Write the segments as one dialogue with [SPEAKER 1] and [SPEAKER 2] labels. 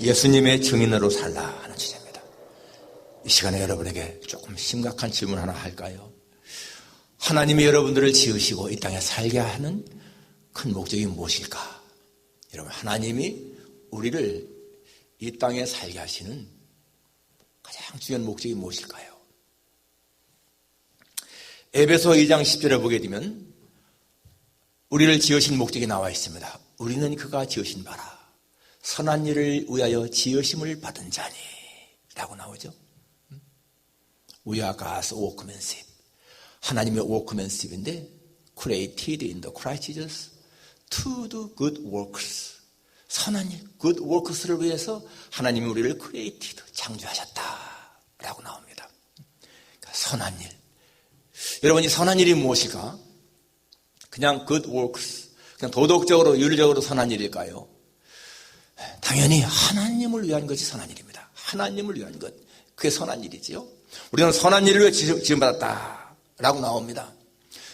[SPEAKER 1] 예수님의 증인으로 살라 하는 주제입니다. 이 시간에 여러분에게 조금 심각한 질문 하나 할까요? 하나님이 여러분들을 지으시고 이 땅에 살게 하는 큰 목적이 무엇일까? 여러분, 하나님이 우리를 이 땅에 살게 하시는 가장 중요한 목적이 무엇일까요? 에베소 2장 10절에 보게 되면 우리를 지으신 목적이 나와 있습니다. 우리는 그가 지으신 바라 선한 일을 위하여 지으심을 받은 자니 라고 나오죠. We are God's workmanship. 하나님의 workmanship인데 created in the Christ Jesus to do good works. 선한 일, good works를 위해서 하나님이 우리를 created, 창조하셨다라고 나옵니다. 그러니까 선한 일. 여러분, 이 선한 일이 무엇일까? 그냥 good works, 그냥 도덕적으로, 윤리적으로 선한 일일까요? 당연히 하나님을 위한 것이 선한 일입니다. 하나님을 위한 것, 그게 선한 일이지요. 우리는 선한 일을 위해 지음받았다라고 나옵니다.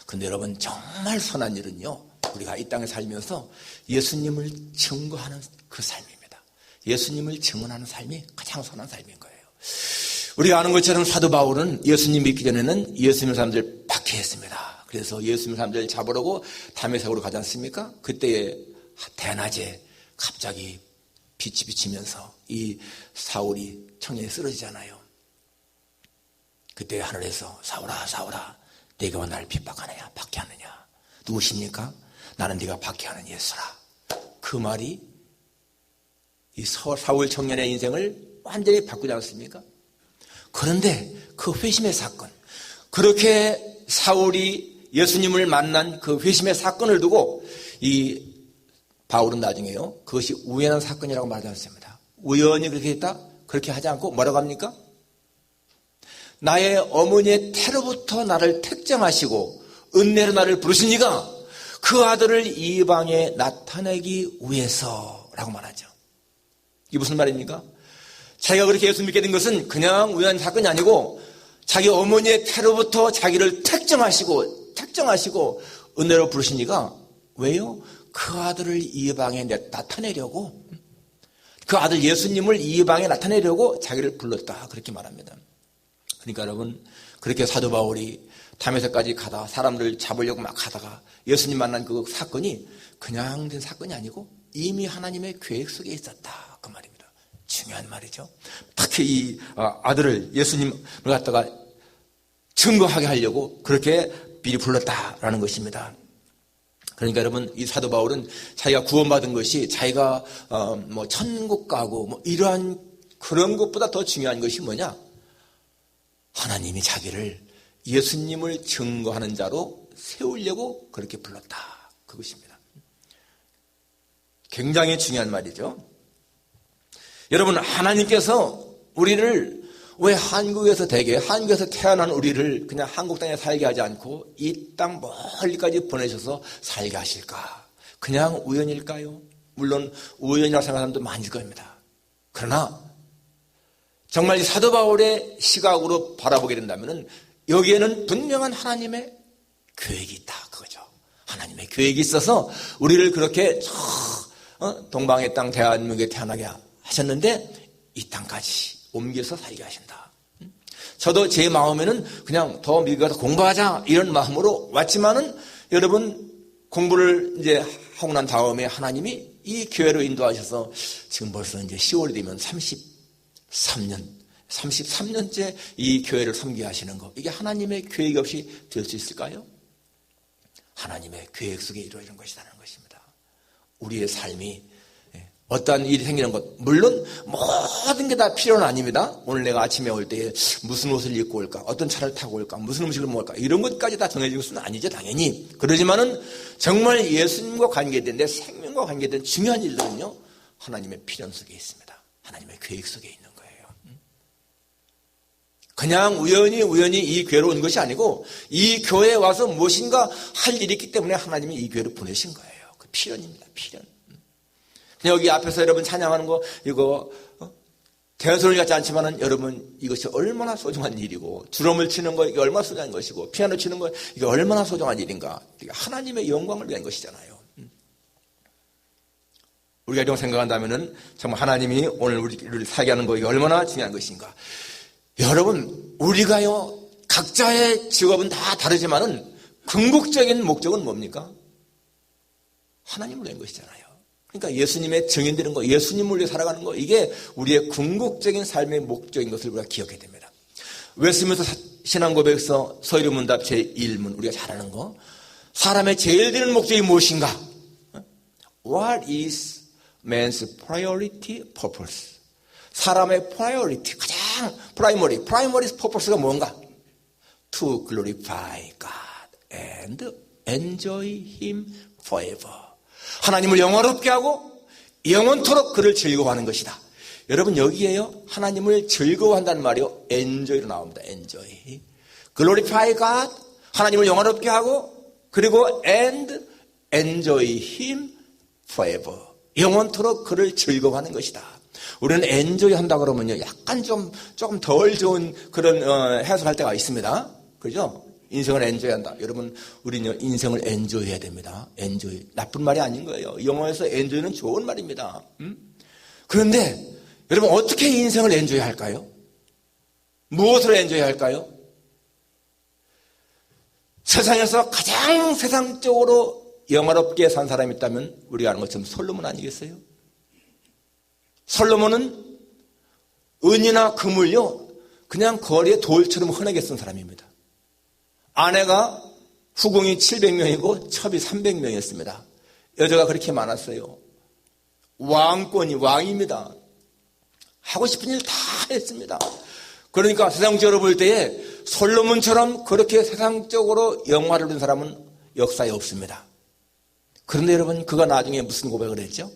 [SPEAKER 1] 그런데 여러분, 정말 선한 일은요, 우리가 이 땅에 살면서 예수님을 증거하는 그 삶입니다. 예수님을 증언하는 삶이 가장 선한 삶인 거예요. 우리가 아는 것처럼 사도 바울은 예수님 믿기 전에는 예수님 사람들 박해했습니다. 그래서 예수님 사람들 잡으려고 다메섹으로 가지 않습니까? 그때의 대낮에 갑자기 빛이 비치면서 이 사울이 청년이 쓰러지잖아요. 그때 하늘에서 사울아 사울아 네가 왜 나를 핍박하느냐 박해하느냐 누구십니까? 나는 네가 박해하는 예수라. 그 말이 이 사울 청년의 인생을 완전히 바꾸지 않습니까? 그런데 그 회심의 사건, 그렇게 사울이 예수님을 만난 그 회심의 사건을 두고 이 바울은 나중에요, 그것이 우연한 사건이라고 말하지 않습니다. 우연히 그렇게 했다? 그렇게 하지 않고 뭐라고 합니까? 나의 어머니의 태로부터 나를 택정하시고 은혜로 나를 부르신 이가 그 아들을 이방에 나타내기 위해서라고 말하죠. 이게 무슨 말입니까? 자기가 그렇게 예수 믿게 된 것은 그냥 우연한 사건이 아니고 자기 어머니의 태로부터 자기를 택정하시고 은혜로 부르신 이가 왜요? 그 아들을 이방에 나타내려고, 그 아들 예수님을 이방에 나타내려고 자기를 불렀다, 그렇게 말합니다. 그러니까 여러분, 그렇게 사도 바울이 다메섹까지 가다가 사람들 잡으려고 막 하다가 예수님 만난 그 사건이 그냥 된 사건이 아니고 이미 하나님의 계획 속에 있었다, 그 말입니다. 중요한 말이죠. 특히 이 아들을 예수님을 갖다가 증거하게 하려고 그렇게 미리 불렀다라는 것입니다. 그러니까 여러분, 이 사도 바울은 자기가 구원받은 것이 자기가 뭐 천국 가고 뭐 이러한 그런 것보다 더 중요한 것이 뭐냐? 하나님이 자기를 예수님을 증거하는 자로 세우려고 그렇게 불렀다, 그것입니다. 굉장히 중요한 말이죠. 여러분, 하나님께서 우리를 왜 한국에서 태어난 우리를 그냥 한국 땅에 살게 하지 않고 이 땅 멀리까지 보내셔서 살게 하실까? 그냥 우연일까요? 물론 우연이라고 생각하는 사람도 많을 겁니다. 그러나 정말 이 사도 바울의 시각으로 바라보게 된다면 여기에는 분명한 하나님의 계획이 있다, 그거죠. 하나님의 계획이 있어서 우리를 그렇게 동방의 땅 대한민국에 태어나게 하셨는데 이 땅까지 옮겨서 살게 하신다. 저도 제 마음에는 그냥 더 미국에 가서 공부하자 이런 마음으로 왔지만은 여러분, 공부를 이제 하고 난 다음에 하나님이 이 교회로 인도하셔서 지금 벌써 이제 10월이 되면 33년째 이 교회를 섬기게 하시는 거, 이게 하나님의 계획 없이 될 수 있을까요? 하나님의 계획 속에 이루어지는 것이라는 것입니다. 우리의 삶이 어떠한 일이 생기는 것, 물론 모든 게 다 필요는 아닙니다. 오늘 내가 아침에 올 때 무슨 옷을 입고 올까, 어떤 차를 타고 올까, 무슨 음식을 먹을까, 이런 것까지 다 정해질 것은 아니죠, 당연히. 그러지만은 정말 예수님과 관계된, 내 생명과 관계된 중요한 일들은요, 하나님의 필연 속에 있습니다. 하나님의 계획 속에 있는 거예요. 그냥 우연히 이 교회로 온 것이 아니고 이 교회에 와서 무엇인가 할 일이 있기 때문에 하나님이 이 교회로 보내신 거예요. 그 필연입니다, 필연. 여기 앞에서 여러분 찬양하는 거, 이거 대소리 같지 않지만은 여러분, 이것이 얼마나 소중한 일이고, 드럼을 치는 거 이게 얼마나 소중한 것이고, 피아노 치는 거 이게 얼마나 소중한 일인가. 이게 하나님의 영광을 위한 것이잖아요. 우리가 이런 생각한다면은 정말 하나님이 오늘 우리를 살게 하는 거 이게 얼마나 중요한 것인가. 여러분, 우리가요, 각자의 직업은 다 다르지만은 궁극적인 목적은 뭡니까? 하나님을 위한 것이잖아요. 그러니까 예수님의 증인되는 거, 예수님을 위해 살아가는 거, 이게 우리의 궁극적인 삶의 목적인 것을 우리가 기억해야 됩니다. 웨스트민스터 신앙고백에서 서유문답 제1문, 우리가 잘 아는 거, 사람의 제일 되는 목적이 무엇인가? What is man's priority purpose? 사람의 priority, 가장 primary purpose가 뭔가? To glorify God and enjoy Him forever. 하나님을 영화롭게 하고 영원토록 그를 즐거워하는 것이다. 여러분, 여기에요, 하나님을 즐거워한다는 말이요, enjoy로 나옵니다. enjoy. glorify God, 하나님을 영화롭게 하고, 그리고 and enjoy Him forever. 영원토록 그를 즐거워하는 것이다. 우리는 enjoy 한다 그러면요, 약간 조금 덜 좋은 그런 해석할 때가 있습니다. 그죠? 인생을 엔조이한다. 여러분, 우리는 인생을 엔조이해야 됩니다. 엔조이. 나쁜 말이 아닌 거예요. 영어에서 엔조이는 좋은 말입니다. 그런데 여러분, 어떻게 인생을 엔조이 할까요? 무엇을 엔조이 할까요? 세상에서 가장 세상적으로 영화롭게 산 사람이 있다면 우리가 아는 것처럼 솔로몬 아니겠어요? 솔로몬은 은이나 금을요, 그냥 거리에 돌처럼 흔하게 쓴 사람입니다. 아내가 후궁이 700명이고 첩이 300명이었습니다. 여자가 그렇게 많았어요. 왕입니다. 하고 싶은 일 다 했습니다. 그러니까 세상적으로 볼 때에 솔로몬처럼 그렇게 세상적으로 영화를 둔 사람은 역사에 없습니다. 그런데 여러분, 그가 나중에 무슨 고백을 했죠?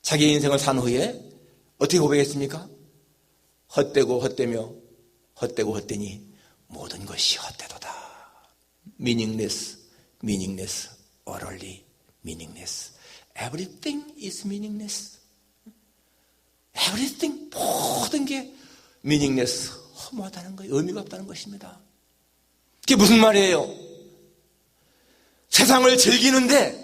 [SPEAKER 1] 자기 인생을 산 후에 어떻게 고백했습니까? 헛되고 헛되며 헛되고 헛되니 모든 것이 헛되도다. meaningless, utterly meaningless. Everything is meaningless. Everything, 모든 게 meaningless, 허무하다는 거예요. 의미가 없다는 것입니다. 그게 무슨 말이에요? 세상을 즐기는데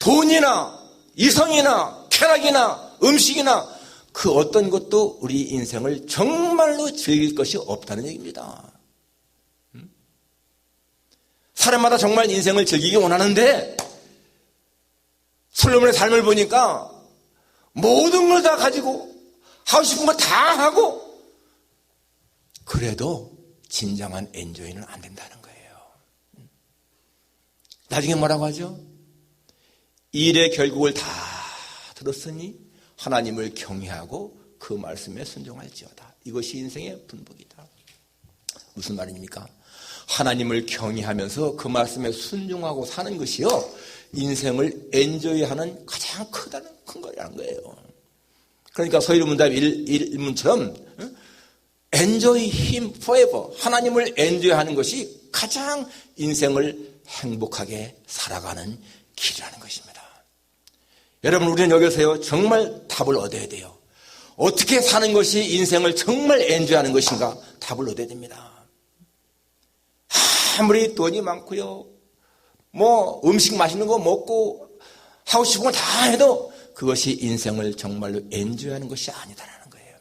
[SPEAKER 1] 돈이나 이성이나 쾌락이나 음식이나 그 어떤 것도 우리 인생을 정말로 즐길 것이 없다는 얘기입니다. 사람마다 정말 인생을 즐기기 원하는데 솔로몬의 삶을 보니까 모든 걸 다 가지고 하고 싶은 거 다 하고 그래도 진정한 엔조이는 안 된다는 거예요. 나중에 뭐라고 하죠? 일의 결국을 다 들었으니 하나님을 경외하고 그 말씀에 순종할지어다. 이것이 인생의 분복이다. 무슨 말입니까? 하나님을 경외하면서 그 말씀에 순종하고 사는 것이요, 인생을 엔조이하는 가장 큰 거라는 거예요. 그러니까 서유문답 1문처럼 enjoy him forever, 하나님을 엔조이하는 것이 가장 인생을 행복하게 살아가는 길이라는 것입니다. 여러분, 우리는 여기서요, 정말 답을 얻어야 돼요. 어떻게 사는 것이 인생을 정말 엔조이하는 것인가? 답을 얻어야 됩니다. 아무리 돈이 많고요, 뭐 음식 맛있는 거 먹고 하고 싶은 거 다 해도 그것이 인생을 정말로 엔조이하는 것이 아니다라는 거예요.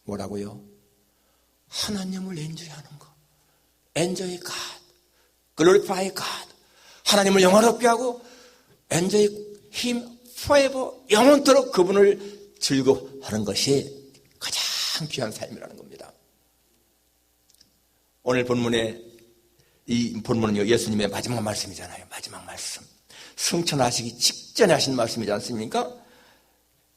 [SPEAKER 1] 뭐라고요? 하나님을 엔조이하는 거. Enjoy God, glorify God. 하나님을 영화롭게 하고 Enjoy Him forever, 영원토록 그분을 즐거워하는 것이 가장 귀한 삶이라는 겁니다. 오늘 이 본문은요, 예수님의 마지막 말씀이잖아요. 마지막 말씀. 승천하시기 직전에 하신 말씀이지 않습니까?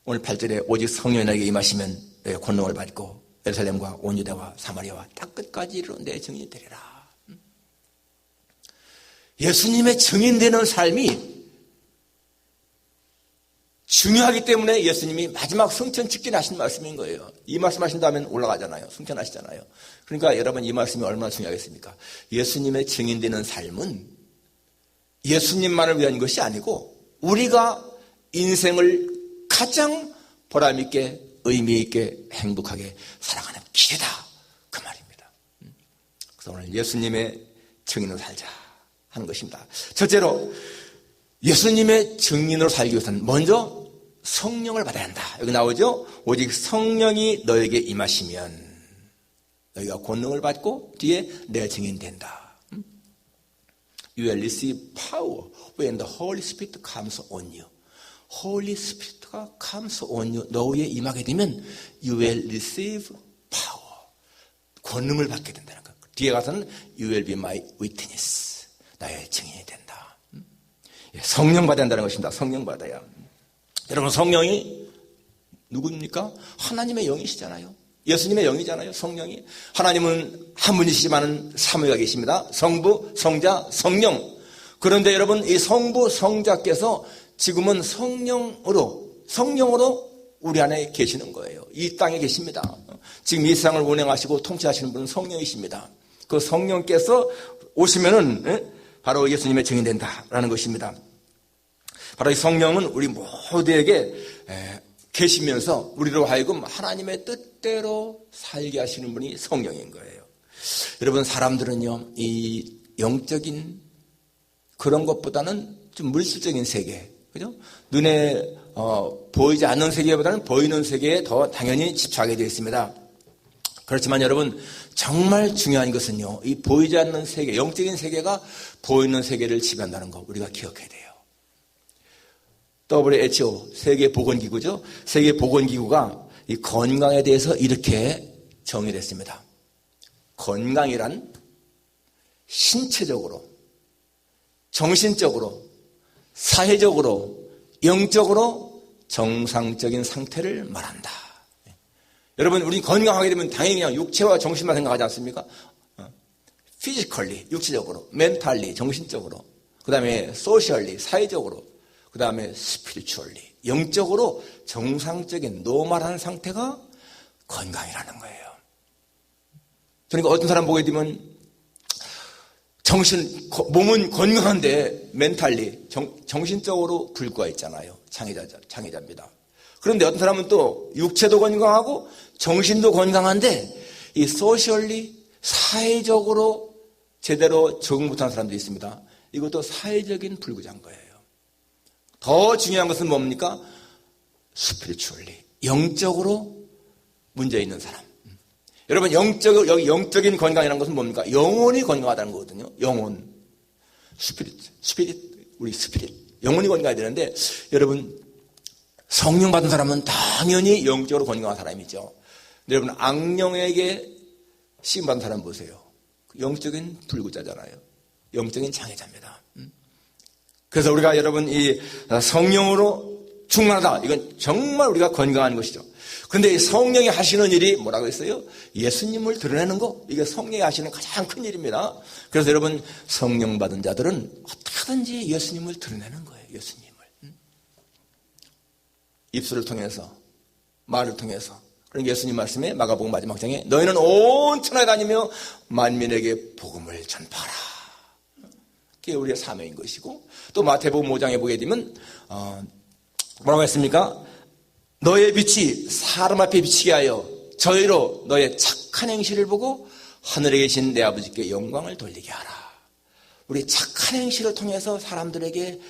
[SPEAKER 1] 오늘 8절에 오직 성령에게 임하시면 권능을 받고 예루살렘과 온 유대와 사마리아와 땅 끝까지 이르러 내 증인이 되리라. 예수님의 증인되는 삶이 중요하기 때문에 예수님이 마지막 승천 직전에 하신 말씀인 거예요. 이 말씀 하신 다음에 올라가잖아요. 승천하시잖아요. 그러니까 여러분, 이 말씀이 얼마나 중요하겠습니까? 예수님의 증인되는 삶은 예수님만을 위한 것이 아니고 우리가 인생을 가장 보람있게, 의미있게, 행복하게 살아가는 길이다, 그 말입니다. 그래서 오늘 예수님의 증인으로 살자 하는 것입니다. 첫째로, 예수님의 증인으로 살기 위해서는 먼저 성령을 받아야 한다. 여기 나오죠? 오직 성령이 너에게 임하시면 너희가 권능을 받고 뒤에 내 증인 된다. You will receive power when the Holy Spirit comes on you. Holy Spirit가 comes on you. 너희에 임하게 되면 You will receive power. 권능을 받게 된다는 것. 뒤에 가서는 You will be my witness. 나의 증인이 된다. 성령 받아야 한다는 것입니다. 성령 받아야. 여러분 성령이 누구입니까? 하나님의 영이시잖아요. 예수님의 영이잖아요. 성령이. 하나님은 한 분이시지만 삼위가 계십니다. 성부, 성자, 성령. 그런데 여러분 이 성부, 성자께서 지금은 성령으로 우리 안에 계시는 거예요. 이 땅에 계십니다. 지금 이 세상을 운행하시고 통치하시는 분은 성령이십니다. 그 성령께서 오시면은 바로 예수님의 증인이 된다라는 것입니다. 바로 이 성령은 우리 모두에게 계시면서 우리로 하여금 하나님의 뜻대로 살게 하시는 분이 성령인 거예요. 여러분 사람들은요 이 영적인 그런 것보다는 좀 물질적인 세계, 그죠? 눈에 보이지 않는 세계보다는 보이는 세계에 더 당연히 집착하게 되어 있습니다. 그렇지만 여러분 정말 중요한 것은요 이 보이지 않는 세계, 영적인 세계가 보이는 세계를 지배한다는 거 우리가 기억해야 돼요. WHO 세계보건기구죠. 세계보건기구가 이 건강에 대해서 이렇게 정의를 했습니다. 건강이란 신체적으로, 정신적으로, 사회적으로, 영적으로 정상적인 상태를 말한다. 여러분 우리 건강하게 되면 당연히 그냥 육체와 정신만 생각하지 않습니까? physically, 육체적으로, mentally, 정신적으로, 그 다음에 socially, 사회적으로, 그 다음에 spiritually, 영적으로 정상적인 노멀한 상태가 건강이라는 거예요. 그러니까 어떤 사람 보게 되면 몸은 건강한데 멘탈리, 정신적으로 불구가 있잖아요. 장애자입니다. 그런데 어떤 사람은 또 육체도 건강하고 정신도 건강한데 이 소셜리, 사회적으로 제대로 적응 못하는 사람도 있습니다. 이것도 사회적인 불구자인 거예요. 더 중요한 것은 뭡니까? 스피리추얼리, 영적으로 문제 있는 사람. 여러분 여기 영적인 건강이라는 것은 뭡니까? 영혼이 건강하다는 거거든요. 영혼, 우리 스피릿, 영혼이 건강해야 되는데 여러분 성령 받은 사람은 당연히 영적으로 건강한 사람이죠. 여러분 악령에게 시험 받은 사람 보세요. 영적인 불구자잖아요. 영적인 장애자입니다. 그래서 우리가 여러분 이 성령으로 충만하다. 이건 정말 우리가 건강한 것이죠. 그런데 이 성령이 하시는 일이 뭐라고 했어요? 예수님을 드러내는 거. 이게 성령이 하시는 가장 큰 일입니다. 그래서 여러분 성령 받은 자들은 어떻게든지 예수님을 드러내는 거예요. 예수님을. 입술을 통해서, 말을 통해서. 그러니까 예수님 말씀에 마가복음 마지막 장에 너희는 온 천하에 다니며 만민에게 복음을 전파하라. 그게 우리의 사명인 것이고, 또 마태복음 5장에 보게 되면 뭐라고 했습니까? 너의 빛이 사람 앞에 비치게 하여 저희로 너의 착한 행실을 보고 하늘에 계신 내 아버지께 영광을 돌리게 하라. 우리 착한 행실을 통해서 사람들에게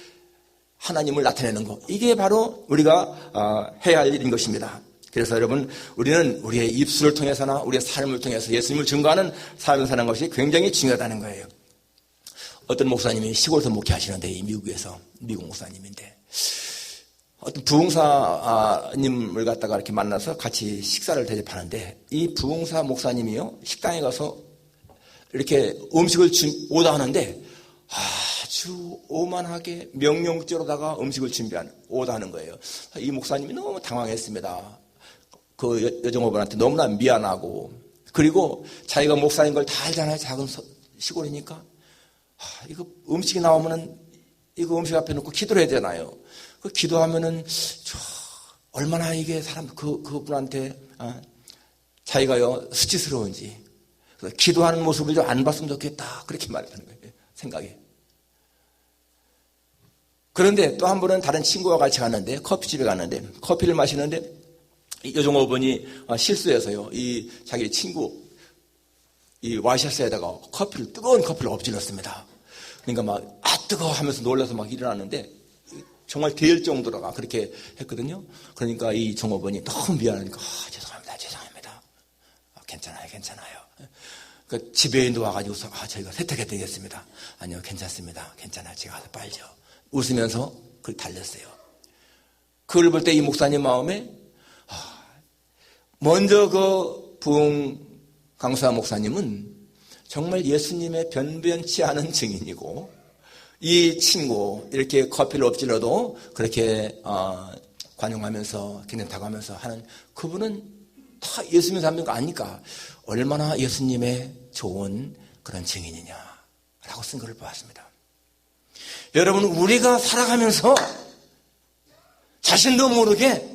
[SPEAKER 1] 하나님을 나타내는 것, 이게 바로 우리가 해야 할 일인 것입니다. 그래서 여러분 우리는 우리의 입술을 통해서나 우리의 삶을 통해서 예수님을 증거하는 삶을 사는 것이 굉장히 중요하다는 거예요. 어떤 목사님이 시골에서 목회하시는데, 미국에서, 미국 목사님인데 어떤 부흥사님을 갖다가 이렇게 만나서 같이 식사를 대접하는데, 이 부흥사 목사님이요 식당에 가서 이렇게 음식을 오다하는데 아주 오만하게 명령조로다가 음식을 오다하는 거예요. 이 목사님이 너무 당황했습니다. 그 여정어분한테 너무나 미안하고, 그리고 자기가 목사인 걸 다 알잖아요. 작은 시골이니까. 이거 음식이 나오면은 이거 음식 앞에 놓고 기도를 해야 되잖아요. 그 기도하면은 얼마나 이게 사람 그분한테 자기가요 수치스러운지, 기도하는 모습을 좀 안 봤으면 좋겠다, 그렇게 말했다는 거예요. 생각에. 그런데 또 한 번은 다른 친구와 같이 갔는데, 커피집에 갔는데 커피를 마시는데 이 여종어분이 실수해서요 이 자기 친구 이 와이셔츠에다가 뜨거운 커피를 엎질렀습니다. 그러니까 막 뜨거워 하면서 놀라서 막 일어났는데, 정말 될 정도로가 그렇게 했거든요. 그러니까 이 종업원이 너무 미안하니까 죄송합니다. 괜찮아요. 그 지배인도 와가지고서 저희가 세탁해야 되겠습니다. 아니요, 괜찮습니다. 괜찮아요. 제가 가서 빨죠. 웃으면서 그걸 달랬어요. 그걸 볼 때 이 목사님 마음에 먼저 그 부흥 강수아 목사님은 정말 예수님의 변변치 않은 증인이고, 이 친구 이렇게 커피를 엎질러도 그렇게 관용하면서 기념타고 하면서 하는 그분은 다 예수님 사람인 거 아니까 얼마나 예수님의 좋은 그런 증인이냐라고 쓴 것을 보았습니다. 여러분, 우리가 살아가면서 자신도 모르게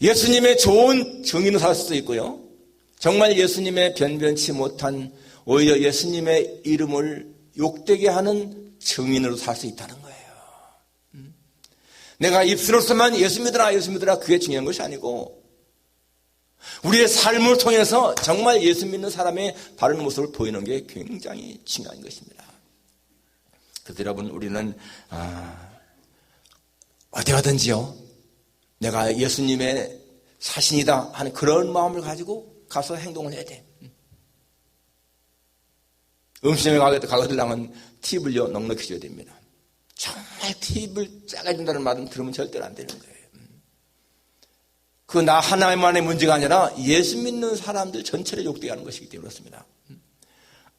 [SPEAKER 1] 예수님의 좋은 증인으로 살 수도 있고요, 정말 예수님의 변변치 못한 오히려 예수님의 이름을 욕되게 하는 증인으로 살 수 있다는 거예요. 내가 입술로서만 예수 믿으라 그게 중요한 것이 아니고 우리의 삶을 통해서 정말 예수 믿는 사람의 바른 모습을 보이는 게 굉장히 중요한 것입니다. 그래서 여러분, 우리는 어디 가든지요, 내가 예수님의 사신이다 하는 그런 마음을 가지고 가서 행동을 해야 돼. 음식점에 가거들랑은 팁을요 넉넉히 줘야 됩니다. 정말 팁을 짜게 준다는 말은 들으면 절대로 안 되는 거예요. 그 나 하나만의 문제가 아니라 예수 믿는 사람들 전체를 욕되게 하는 것이기 때문에 그렇습니다.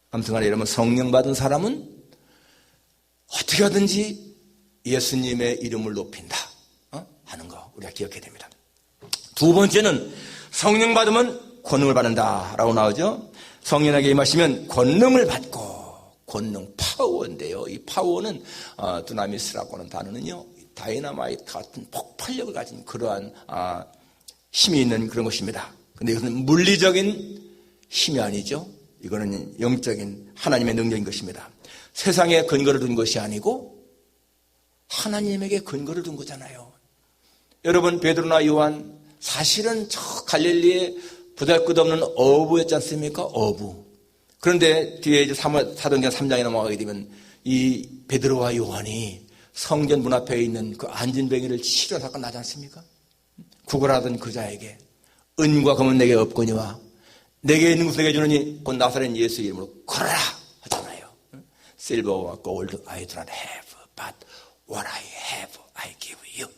[SPEAKER 1] 아무튼 간에 여러분, 성령 받은 사람은 어떻게 하든지 예수님의 이름을 높인다 하는 거 우리가 기억해야 됩니다. 두 번째는 성령 받으면 권능을 받는다라고 나오죠. 성령에게 임하시면 권능을 받고, 권능, 파워인데요. 이 파워는 두나미스라고 하는 단어는요, 다이너마이트 같은 폭발력을 가진 그러한 힘이 있는 그런 것입니다. 그런데 이것은 물리적인 힘이 아니죠. 이거는 영적인 하나님의 능력인 것입니다. 세상에 근거를 둔 것이 아니고 하나님에게 근거를 둔 거잖아요. 여러분, 베드로나 요한 사실은 저 갈릴리에 보잘것없는 어부였지 않습니까? 어부. 그런데 뒤에 이제 사도행전 3장에 넘어가게 되면 이 베드로와 요한이 성전 문 앞에 있는 그 안진뱅이를 치료한 사건 나지 않습니까? 구걸하던 그 자에게 은과 금은 내게 없거니와 내게 있는 것을 내게 주느니 곧 나사렛 예수 이름으로 걸어라 하잖아요. Silver와 gold I do not have, but what I have I give you.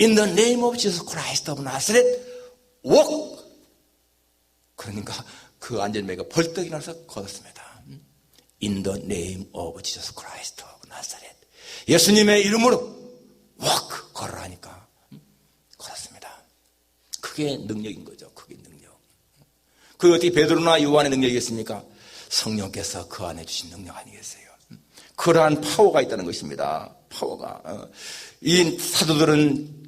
[SPEAKER 1] In the name of Jesus Christ of Nazareth, walk. 그러니까 그 안전뱅이가 벌떡 일어나서 걸었습니다. In the name of Jesus Christ of Nazareth. 예수님의 이름으로 walk, 걸어라 하니까 걸었습니다. 그게 능력인 거죠. 그게 능력. 그게 어떻게 베드로나 요한의 능력이겠습니까? 성령께서 그 안에 주신 능력 아니겠어요? 그러한 파워가 있다는 것입니다. 파워가. 이 사도들은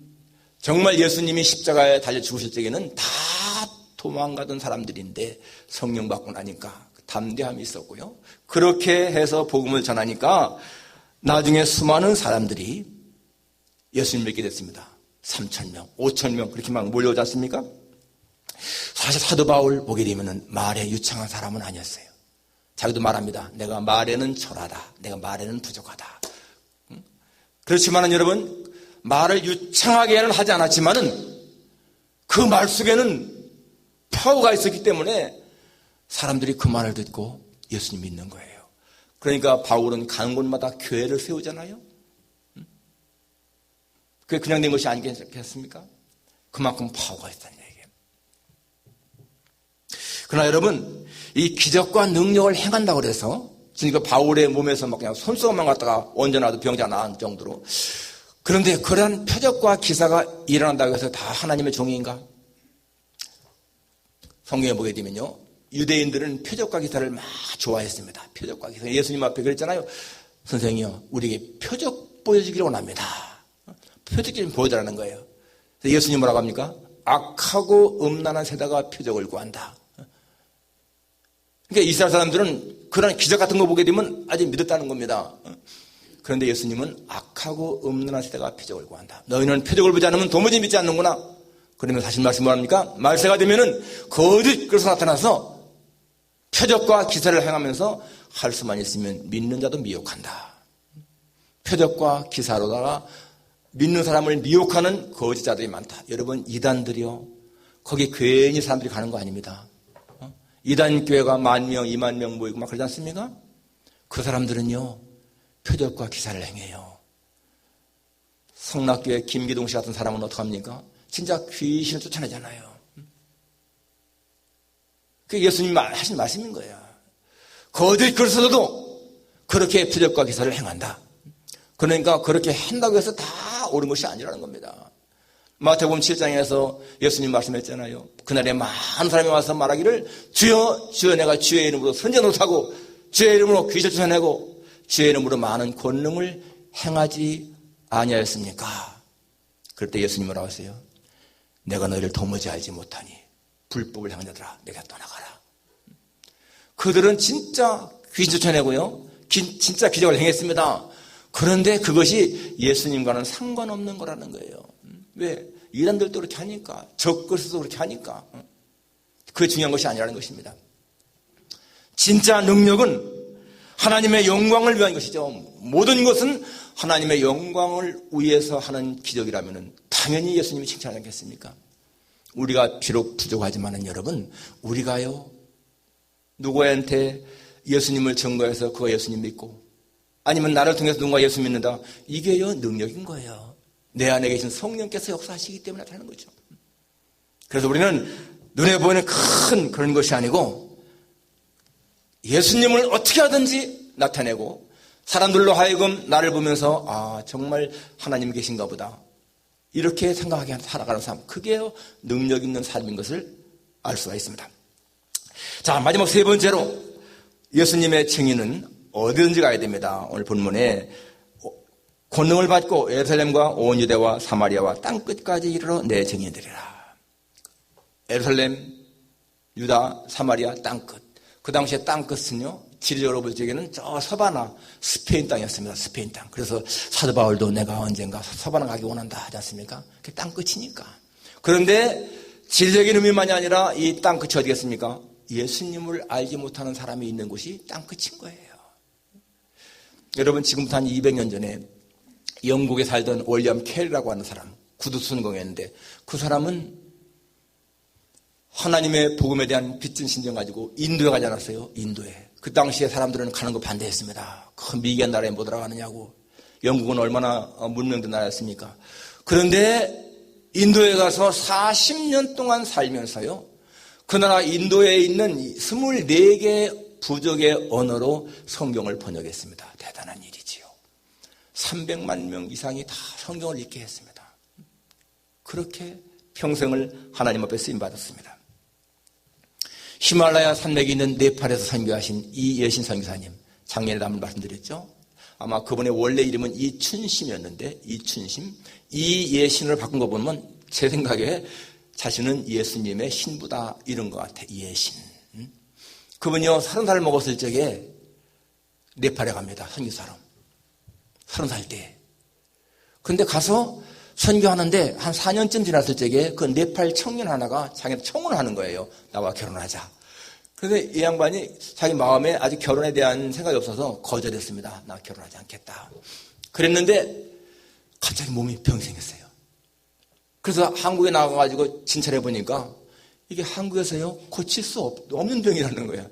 [SPEAKER 1] 정말 예수님이 십자가에 달려 죽으실 적에는 다 도망가던 사람들인데 성령 받고 나니까 담대함이 있었고요. 그렇게 해서 복음을 전하니까 나중에 수많은 사람들이 예수님 믿게 됐습니다. 3,000명, 5,000명 그렇게 막 몰려오지 않습니까? 사실 사도 바울 보게 되면 말에 유창한 사람은 아니었어요. 자기도 말합니다. 내가 말에는 철하다. 내가 말에는 부족하다. 그렇지만은 여러분, 말을 유창하게는 하지 않았지만은 그 말 속에는 파워가 있었기 때문에 사람들이 그 말을 듣고 예수님 믿는 거예요. 그러니까 바울은 가는 곳마다 교회를 세우잖아요. 그게 그냥 된 것이 아니겠습니까? 그만큼 파워가 있다는 얘기예요. 그러나 여러분, 이 기적과 능력을 행한다고 그래서 그러니까 바울의 몸에서 막 그냥 손수건만 갖다가 얹어놔도 병자 나은 정도로, 그런데 그런 표적과 기사가 일어난다고 해서 다 하나님의 종인가? 성경에 보게 되면요, 유대인들은 표적과 기사를 막 좋아했습니다. 표적과 기사. 예수님 앞에 그랬잖아요. 선생님이요, 우리에게 표적 보여주기를 원합니다. 표적 좀 보여달라는 거예요. 예수님 뭐라고 합니까? 악하고 음란한 세대가 표적을 구한다. 그러니까 이스라엘 사람들은 그런 기적 같은 거 보게 되면 아직 믿었다는 겁니다. 그런데 예수님은 악하고 음란한 세대가 표적을 구한다. 너희는 표적을 보지 않으면 도무지 믿지 않는구나. 그러면 사실 말씀 뭐합니까? 말세가 되면은 거짓 그리스도가 나타나서 표적과 기사를 행하면서 할 수만 있으면 믿는 자도 미혹한다. 표적과 기사로다가 믿는 사람을 미혹하는 거짓자들이 많다. 여러분, 이단들이요, 거기 괜히 사람들이 가는 거 아닙니다. 이단 교회가 10,000명, 20,000명 모이고 막 그러지 않습니까? 그 사람들은요, 표적과 기사를 행해요. 성락교회 김기동 씨 같은 사람은 어떡합니까? 진짜 귀신을 쫓아내잖아요. 그게 예수님이 하신 말씀인 거예요. 거짓 그리스도도 그렇게 표적과 기사를 행한다. 그러니까 그렇게 한다고 해서 다 옳은 것이 아니라는 겁니다. 마태복음 7장에서 예수님 말씀했잖아요. 그날에 많은 사람이 와서 말하기를 주여 주여 내가 주의 이름으로 선지 노릇하고 주의 이름으로 귀신을 쫓아내고 주의 이름으로 많은 권능을 행하지 아니하였습니까? 그럴 때 예수님 뭐라고 하세요? 내가 너희를 도무지 알지 못하니 불법을 행한 자들아 내가 떠나가라. 그들은 진짜 귀신 쫓아내고요, 진짜 기적을 행했습니다. 그런데 그것이 예수님과는 상관없는 거라는 거예요. 왜? 이단들도 그렇게 하니까, 적그리스도 그렇게 하니까. 그게 중요한 것이 아니라는 것입니다. 진짜 능력은 하나님의 영광을 위한 것이죠. 모든 것은 하나님의 영광을 위해서 하는 기적이라면 당연히 예수님이 칭찬하지 않겠습니까? 우리가 비록 부족하지만은 여러분, 우리가요, 누구한테 예수님을 증거해서 그가 예수님 믿고, 아니면 나를 통해서 누군가 예수 믿는다, 이게요 능력인 거예요. 내 안에 계신 성령께서 역사하시기 때문에 나타나는 거죠. 그래서 우리는 눈에 보이는 큰 그런 것이 아니고 예수님을 어떻게 하든지 나타내고 사람들로 하여금 나를 보면서 아 정말 하나님이 계신가 보다 이렇게 생각하게 살아가는 삶, 그게 능력 있는 삶인 것을 알 수가 있습니다. 자, 마지막 세 번째로 예수님의 증인은 어디든지 가야 됩니다. 오늘 본문에 권능을 받고 예루살렘과 온 유대와 사마리아와 땅끝까지 이르러 내 증인되리라. 예루살렘, 유다, 사마리아 땅끝. 그 당시에 땅끝은요, 지리적으로 볼 적에는 저 서바나, 스페인 땅이었습니다. 스페인 땅. 그래서 사도 바울도 내가 언젠가 서바나 가기 원한다 하지 않습니까? 그게 땅끝이니까. 그런데 지리적인 의미만이 아니라 이 땅끝이 어디겠습니까? 예수님을 알지 못하는 사람이 있는 곳이 땅끝인 거예요. 여러분, 지금부터 한 200년 전에 영국에 살던 월리엄 켈이라고 하는 사람, 구두 순공했는데 그 사람은 하나님의 복음에 대한 빚진 신정 가지고 인도에 가지 않았어요. 인도에. 그 당시에 사람들은 가는 거 반대했습니다. 그 미개한 나라에 못 들어가느냐고. 영국은 얼마나 문명된 나라였습니까? 그런데 인도에 가서 40년 동안 살면서요, 그 나라 인도에 있는 24개 부족의 언어로 성경을 번역했습니다. 대단한 일이지요. 300만 명 이상이 다 성경을 읽게 했습니다. 그렇게 평생을 하나님 앞에 쓰임받았습니다. 히말라야 산맥이 있는 네팔에서 선교하신 이예신 선교사님, 작년에도 한번 말씀드렸죠. 아마 그분의 원래 이름은 이춘심이었는데 이춘심, 이예신을 바꾼 거 보면 제 생각에 자신은 예수님의 신부다 이런 것 같아. 이예신. 그분이요 30살 먹었을 적에 네팔에 갑니다. 선교사로. 30살 때. 근데 가서 선교하는데 한 4년쯤 지났을 적에 그 네팔 청년 하나가 자기한테 청혼을 하는 거예요. 나와 결혼하자. 그런데 이 양반이 자기 마음에 아직 결혼에 대한 생각이 없어서 거절했습니다. 나 결혼하지 않겠다. 그랬는데 갑자기 몸이 병이 생겼어요. 그래서 한국에 나가가지고 진찰해 보니까 이게 한국에서요 고칠 수 없는 병이라는 거야.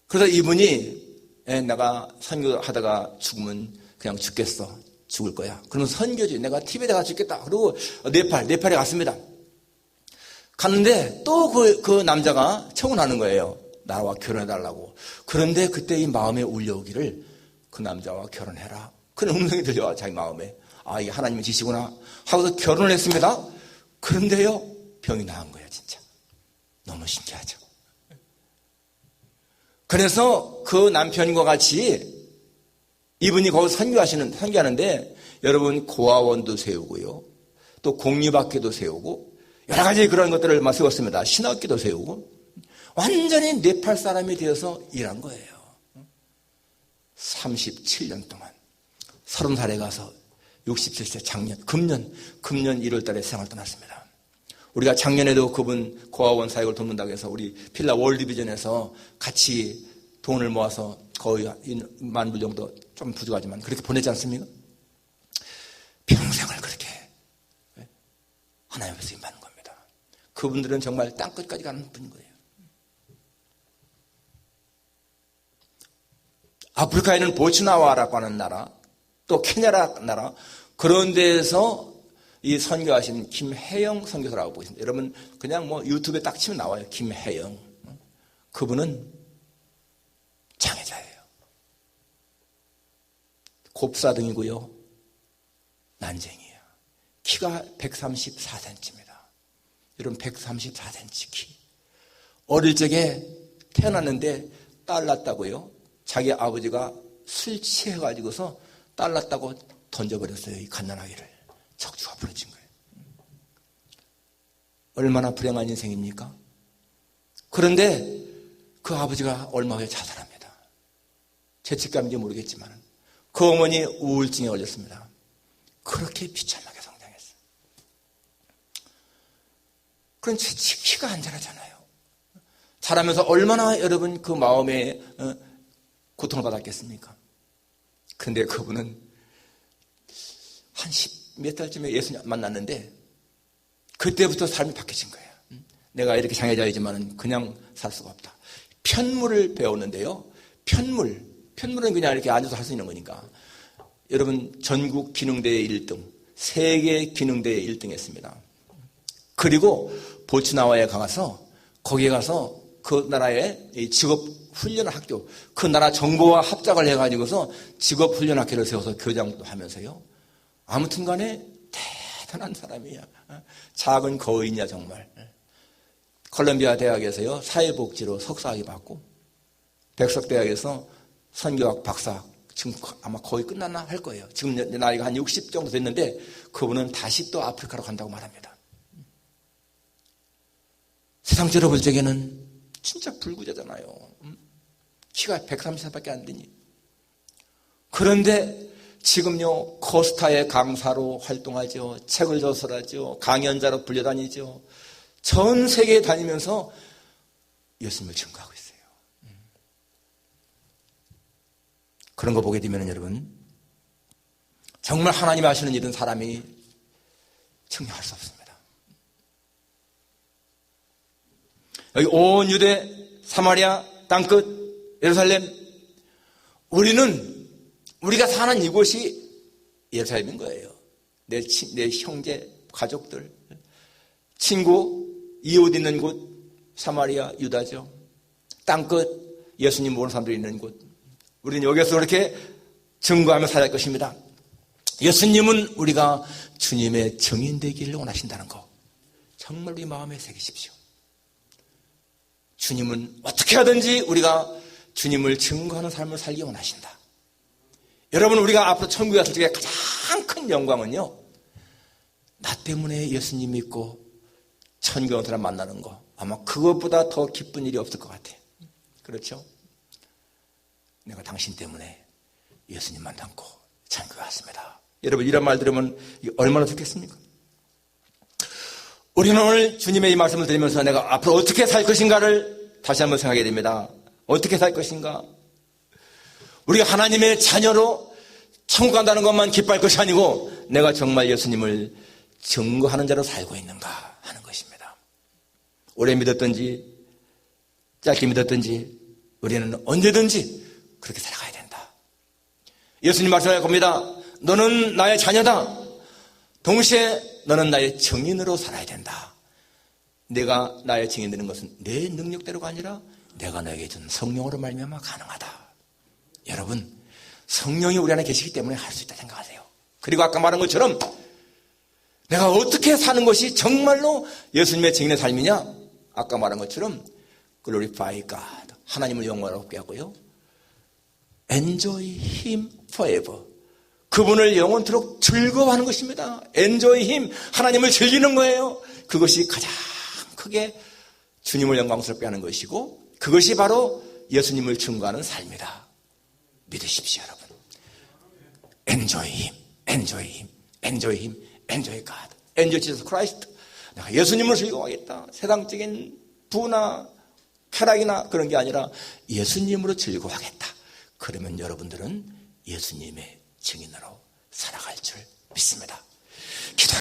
[SPEAKER 1] 그래서 이분이 내가 선교하다가 죽으면 그냥 죽겠어. 죽을 거야. 그러면 선교지. 내가 티베트에 가서 죽겠다. 그리고 네팔에 갔습니다. 갔는데 또 그 남자가 청혼하는 거예요. 나와 결혼해달라고. 그런데 그때 이 마음에 울려오기를 그 남자와 결혼해라. 그런 음성이 들려와 자기 마음에. 아, 이게 하나님의 지시구나 하고서 결혼을 했습니다. 그런데요 병이 나은 거예요. 진짜 너무 신기하죠. 그래서 그 남편과 같이 이분이 거기서 선교하는데 여러분 고아원도 세우고요, 또 공유학교도 세우고 여러 가지 그런 것들을 세웠습니다. 신학교도 세우고 완전히 네팔 사람이 되어서 일한 거예요. 37년 동안 30살에 가서 67세 금년 1월 달에 세상을 떠났습니다. 우리가 작년에도 그분 고아원 사역을 돕는다고 해서 우리 필라 월드비전에서 같이 돈을 모아서 거의 10,000불 정도 좀 부족하지만 그렇게 보내지 않습니까? 평생을 그렇게 하나님 앞에서 임하는 겁니다. 그분들은 정말 땅끝까지 가는 분인 거예요. 아프리카에는 보츠나와라고 하는 나라, 또 케냐라는 나라, 그런 데에서 이 선교하신 김혜영 선교사라고 보겠습니다. 여러분 그냥 뭐 유튜브에 딱 치면 나와요. 김혜영. 그분은 장애자예요. 곱사등이고요. 난쟁이에요. 키가 134cm입니다. 여러분 134cm 키. 어릴 적에 태어났는데 딸 낳았다고요. 자기 아버지가 술 취해가지고서 딸 낳았다고 던져버렸어요. 이 갓난아기를. 척추가 부러진 거예요. 얼마나 불행한 인생입니까? 그런데 그 아버지가 얼마 후에 자살합니다. 죄책감인지 모르겠지만 그 어머니 우울증에 걸렸습니다. 그렇게 비참하게 성장했어요. 그런 키가 안 자라잖아요. 자라면서 얼마나 여러분 그 마음에 고통을 받았겠습니까? 근데 그분은 한 몇 달쯤에 예수님 만났는데 그때부터 삶이 바뀌어진 거예요. 내가 이렇게 장애자이지만 그냥 살 수가 없다. 편물을 배웠는데요. 편물은 그냥 이렇게 앉아서 할 수 있는 거니까. 여러분 전국 기능대회 1등, 세계 기능대회 1등 했습니다. 그리고 보츠나와에 가서 거기에 가서 그 나라의 직업훈련 학교, 그 나라 정부와 합작을 해가지고서 직업훈련 학교를 세워서 교장도 하면서요. 아무튼 간에 대단한 사람이야. 작은 거인이야 정말. 콜롬비아 대학에서요 사회복지로 석사학위 받고 백석대학에서 선교학 박사 지금 아마 거의 끝났나 할 거예요. 지금 나이가 한 60 정도 됐는데 그분은 다시 또 아프리카로 간다고 말합니다. 세상적으로 볼 적에는 진짜 불구자잖아요. 키가 130cm밖에 안 되니. 그런데 지금요 코스타의 강사로 활동하죠. 책을 저술하죠. 강연자로 불려다니죠. 전 세계에 다니면서 예수님을 증거하고 있어요. 그런 거 보게 되면 여러분 정말 하나님 하시는 일은 사람이 증명할 수 없습니다. 여기 온 유대, 사마리아, 땅끝, 예루살렘, 우리가 사는 이곳이 예루살렘인 거예요. 내 형제, 가족들, 친구, 이웃 있는 곳, 사마리아, 유다죠. 땅끝, 예수님 모르는 사람들이 있는 곳. 우리는 여기서 그렇게 증거하며 살아갈 것입니다. 예수님은 우리가 주님의 증인되기를 원하신다는 거 정말 우리 마음에 새기십시오. 주님은 어떻게 하든지 우리가 주님을 증거하는 삶을 살기 원하신다. 여러분 우리가 앞으로 천국에 갔을 때 가장 큰 영광은요 나 때문에 예수님 믿고 천국에 온 사람 만나는 거 아마 그것보다 더 기쁜 일이 없을 것 같아요. 그렇죠? 내가 당신 때문에 예수님 만났고 천국에 왔습니다. 여러분 이런 말 들으면 얼마나 좋겠습니까? 우리는 오늘 주님의 이 말씀을 들으면서 내가 앞으로 어떻게 살 것인가를 다시 한번 생각하게 됩니다. 어떻게 살 것인가? 우리가 하나님의 자녀로 천국 간다는 것만 기뻐할 것이 아니고 내가 정말 예수님을 증거하는 자로 살고 있는가 하는 것입니다. 오래 믿었든지 짧게 믿었든지 우리는 언제든지 그렇게 살아가야 된다. 예수님 말씀할 겁니다. 너는 나의 자녀다. 동시에 너는 나의 증인으로 살아야 된다. 내가 나의 증인 되는 것은 내 능력대로가 아니라 내가 너에게 준 성령으로 말미암아 가능하다. 여러분 성령이 우리 안에 계시기 때문에 할 수 있다 생각하세요. 그리고 아까 말한 것처럼 내가 어떻게 사는 것이 정말로 예수님의 증인의 삶이냐? 아까 말한 것처럼 glorify God, 하나님을 영광스럽게 하고요. enjoy Him forever, 그분을 영원토록 즐거워하는 것입니다. enjoy Him, 하나님을 즐기는 거예요. 그것이 가장 크게 주님을 영광스럽게 하는 것이고 그것이 바로 예수님을 증거하는 삶이다. 믿으십시오 여러분. Enjoy Him, enjoy Him, enjoy Him, enjoy God, enjoy Jesus Christ. 내가 예수님을 즐거워하겠다. 세상적인 부나 쾌락이나 그런 게 아니라 예수님으로 즐거워하겠다. 그러면 여러분들은 예수님의 증인으로 살아갈 줄 믿습니다. 기도